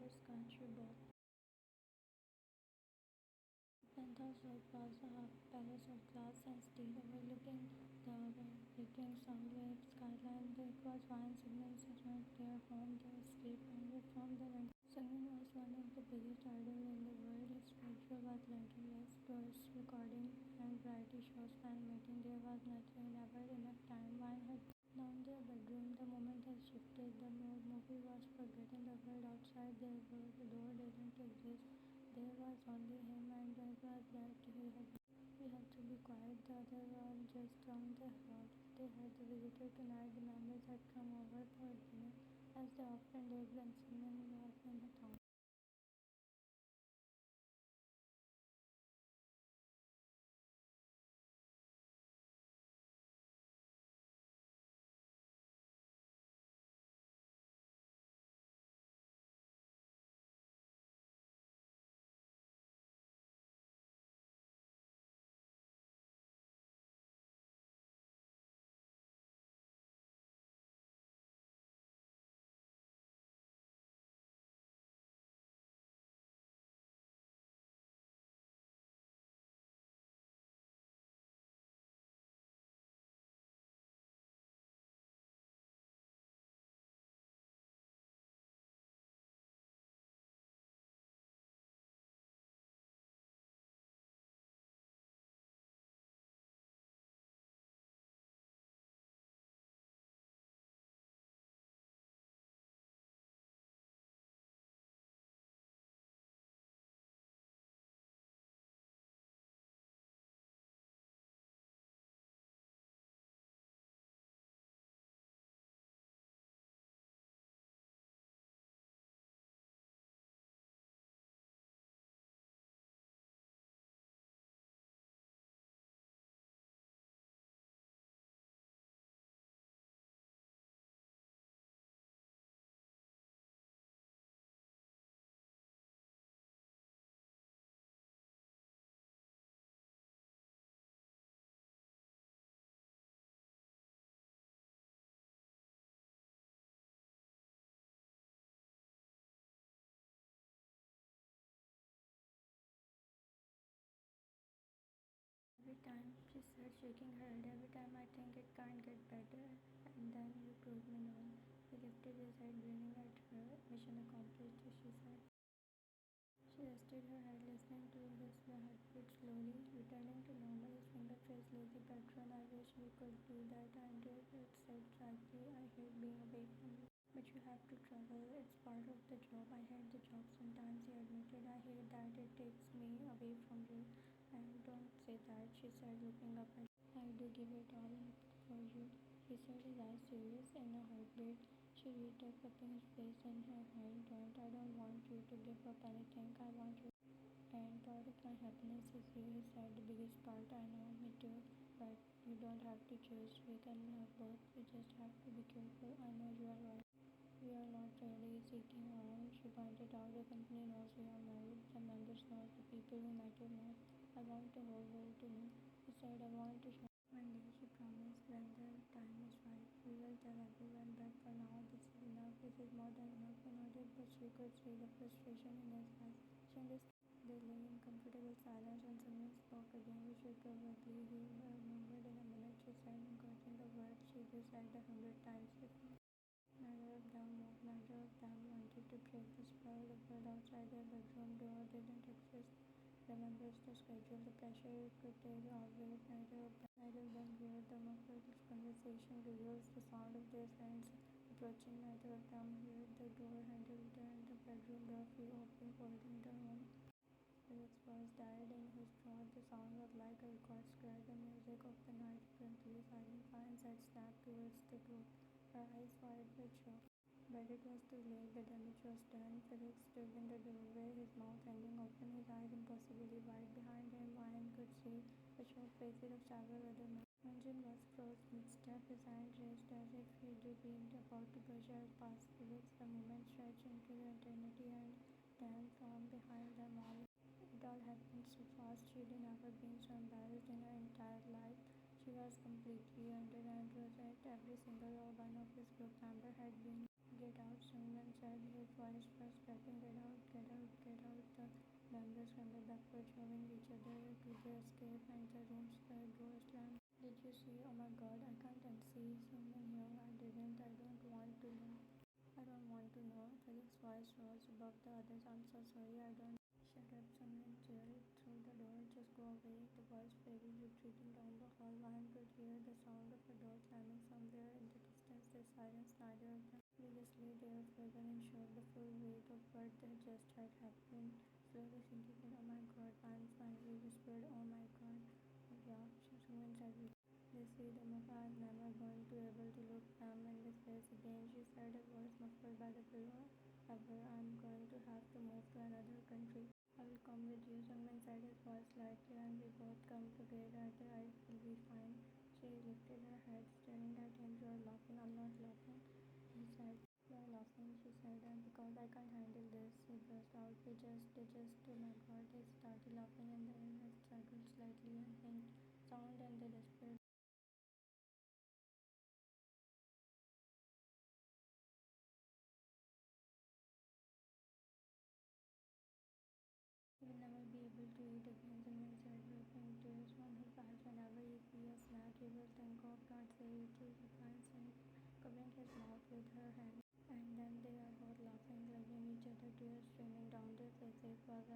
the sky both. Penthouse of plaza half palace of glass and steel overlooking the breaking sunlit skyline. It was one Seungmin's their home, their escape, and from the rent. Seungmin was one of the biggest idols in the world. His schedule was limitless, tours, recording, and variety shows, fan meeting. There was never enough time. One had down their bedroom. The moment has shifted. The movie was forgotten. The world outside their door didn't exist. There was only him, and it was that we had to be quiet. The other one just round the hall. They had the visitor tonight. The members had come over for dinner, as they often did when someone was in the town. Every time, she said, shaking her head. Every time I think it can't get better, and then you prove me wrong. He lifted his head, grinning at her. Mission accomplished, she said. She rested her head, listening to his heartbeat slowly, returning to normal. His finger traced lazy pattern. I wish we could do that. And it said slightly, I hate being away from you. But you have to travel. It's part of the job. I hate the job sometimes, he admitted. I hate that it takes me away from you. And don't say that, she said, looking up at him. I do give it all for you. He said, his eyes serious in a heartbeat. She reached up, cupping his face in her hand. Don't. I don't want you to give up anything. I want you. And part of my happiness is you, he said. The biggest part, I know, me too. But you don't have to choose. We can have both. We just have to be careful. I know you are right. We are not really seeking around, she pointed out. The company knows we are married. The members know. The people who matter most. I want the whole world to know. He said, I want to show. One day, she promised, when the time is right, we will tell everyone, but for now, this is enough. This is more than enough. He nodded, but she could see the frustration in his eyes. She understood. They lay in comfortable silence when someone spoke again. We should probably, he remembered in a minute, she said, encouraging the words she just said 100 times before. Neither of them moved. Neither of them wanted to break the spell. The world outside their bedroom door didn't exist. Remembers the schedule, the pressure it could take, always. Neither of them heard the muffled conversation reveals the sound of their friends approaching. Neither of them heard the door handle turn, the bedroom door flew open, holding the room. Felix voice died in his throat. The sound was like a record scratch. The music of the night abruptly silent. Vines had snapped towards the group, her eyes wide with shock. But it was too late. The damage was done. Felix stood in the doorway, his mouth hanging open, his eyes impossibly wide. Behind him, Ryan could see the shocked faces of several other men. Hyunjin was froze mid-step, his hand raised as if he'd been about to push her past Felix. The moment stretched into the eternity, and then from behind them all. It all happened so fast. She'd never been so embarrassed in her entire life. She was completely under and rosette. Every single one of his group member had been. Get out, Seungmin said, his voice was cracking. Get out, get out, get out. The members scrambled backwards, moving each other to the escape, and the room's door slammed. Did you see? Oh my god, I can't unsee. Seungmin Hyung, I didn't. I don't want to know. I don't want to know. Felix's voice rose above the others. I'm so sorry, I don't. Shut up, Seungmin yelled through the door. Just go away. The boys faded, retreating down the hall. Ryan could hear the sound of a door slamming somewhere in the distance. Their silence, neither of them previously they were frozen in shock. The full weight of what they just had happened slowly sinking in. Oh my god, Ryan finally whispered. Oh my god. Oh yeah, Seungmin said. They see them of I'm never going to able to look them in the face again, she said, her voice muffled by the pillow. Ever, I'm going to have to move to another country. I will come with you, Seungmin said, his voice slightly, and we both come together. I will be fine. She lifted her head, staring at him. You are laughing. I'm not laughing, he said. You are laughing, she said, and because I can't handle this, he burst out. Oh my god, they started laughing, and then it struggled slightly and faint sound, and the desperate. He will never be able to eat again, Seungmin said, wiping tears from his eyes. Whenever he sees a snack, he will think, oh, can't say it, he replies, and covering his mouth with her hand. And then they are both laughing, hugging each other, tears streaming down their faces. It was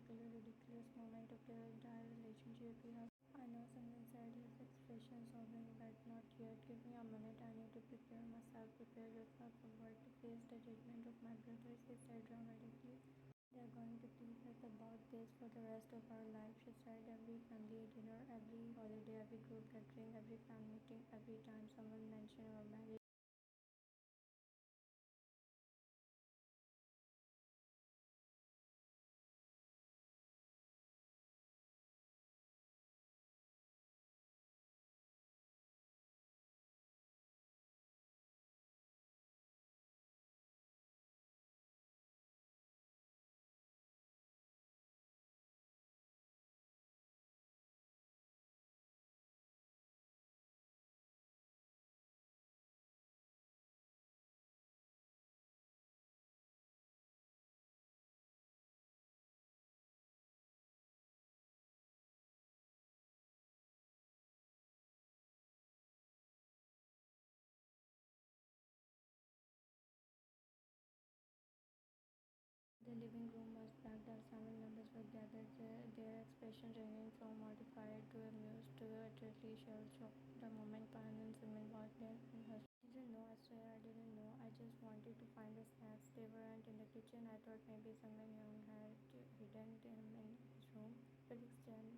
the most ridiculous moment of their entire relationship. We have. I know, Seungmin said, his expression sobbing, but not yet. Give me a minute, I need to prepare myself. Prepare yourself for what? To face the judgment of my brothers, he said dramatically. They are going to teach us about this for the rest of our life, she said. Every family dinner, every holiday, every group gathering, every fan meeting, every time someone mentioned our marriage. The living room was packed as family members were gathered there, their expressions ranging from mortified to amused to utterly shell-shocked. The moment Pan and Simon walked in and hushed. I didn't know, I swear I didn't know. I just wanted to find the snacks. They weren't in the kitchen. I thought maybe someone young had hidden them in his room. Felix said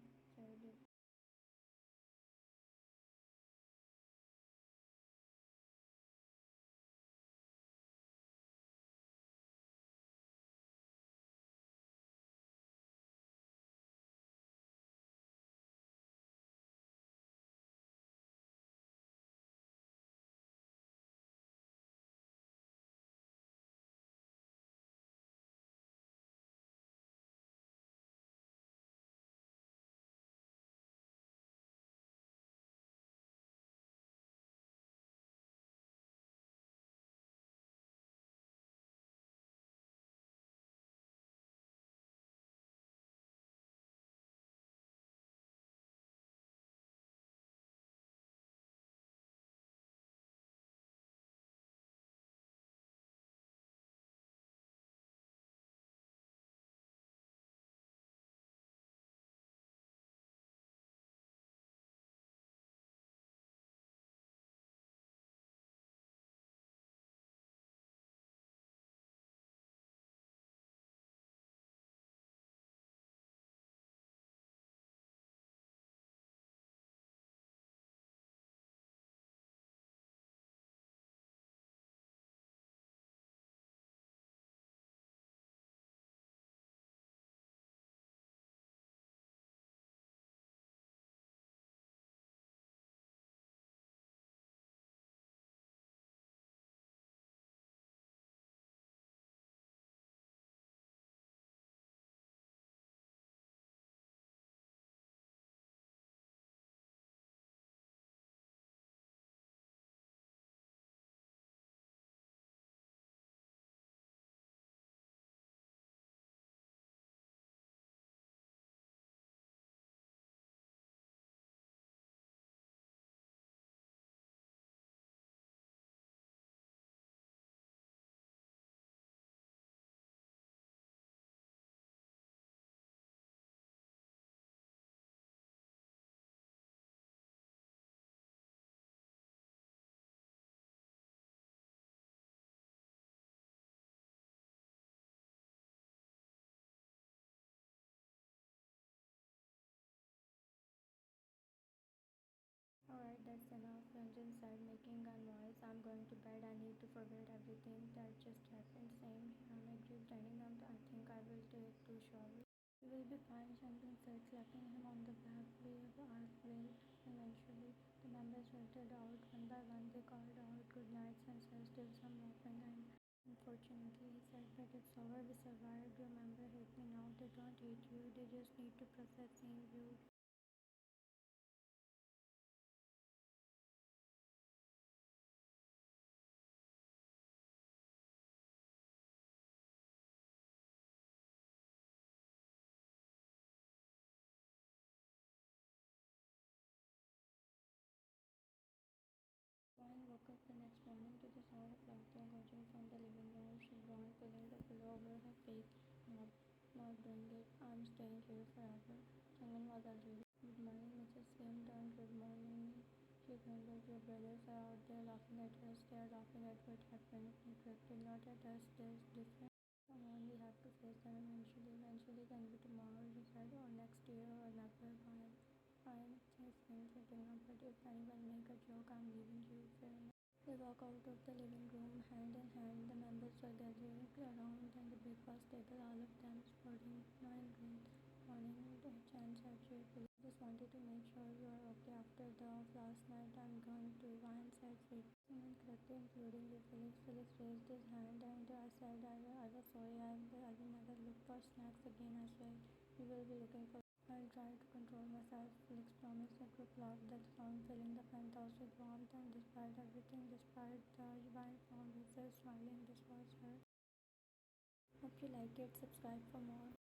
enough, Hyunjin said, making a noise. I'm going to bed. I need to forget everything that just happened. Same, I'm agreed, standing up. I think I will take 2 showers. You will be fine, Changbin said, slapping him on the back. We will eventually. The members filtered out one by one. They called out good night, and still some laughing, and unfortunately, he said, but it's over. We survived. Your member hate me now. They don't hate you. They just need to process seeing you. Joanne woke up the next morning to the sound of laughter emerging from the living room. She ran, pulling the pillow over her face. Not, not doing it. I'm staying here forever. Someone was already. Good morning, Mrs. Kim turned. Good morning. She wondered, your brothers are out there laughing at us. They are laughing at what happened. He corrected, not at us. There's different. Come on, we have to face them eventually. Eventually can be tomorrow, he said, or next year, or never. Fine, his skin sitting up, but if anyone make a joke, I'm leaving you. Fair enough. They walk out of the living room, hand in hand. The members were gathering around and the breakfast table, all of them sporting nine green. Morning, Chan said cheerfully. Just wanted to make sure you are okay after the off last night. I'm going to, Ryan said sweet. Someone correctly, including you, Felix. Felix raised his hand and I said, I was sorry. I will never look for snacks again, I swear. We will be looking for. I'll try to control myself, Felix promised. A group laughed, the sound filling the penthouse with warmth, and despite everything, despite the wife found herself smiling, this was her. Hope you like it, subscribe for more.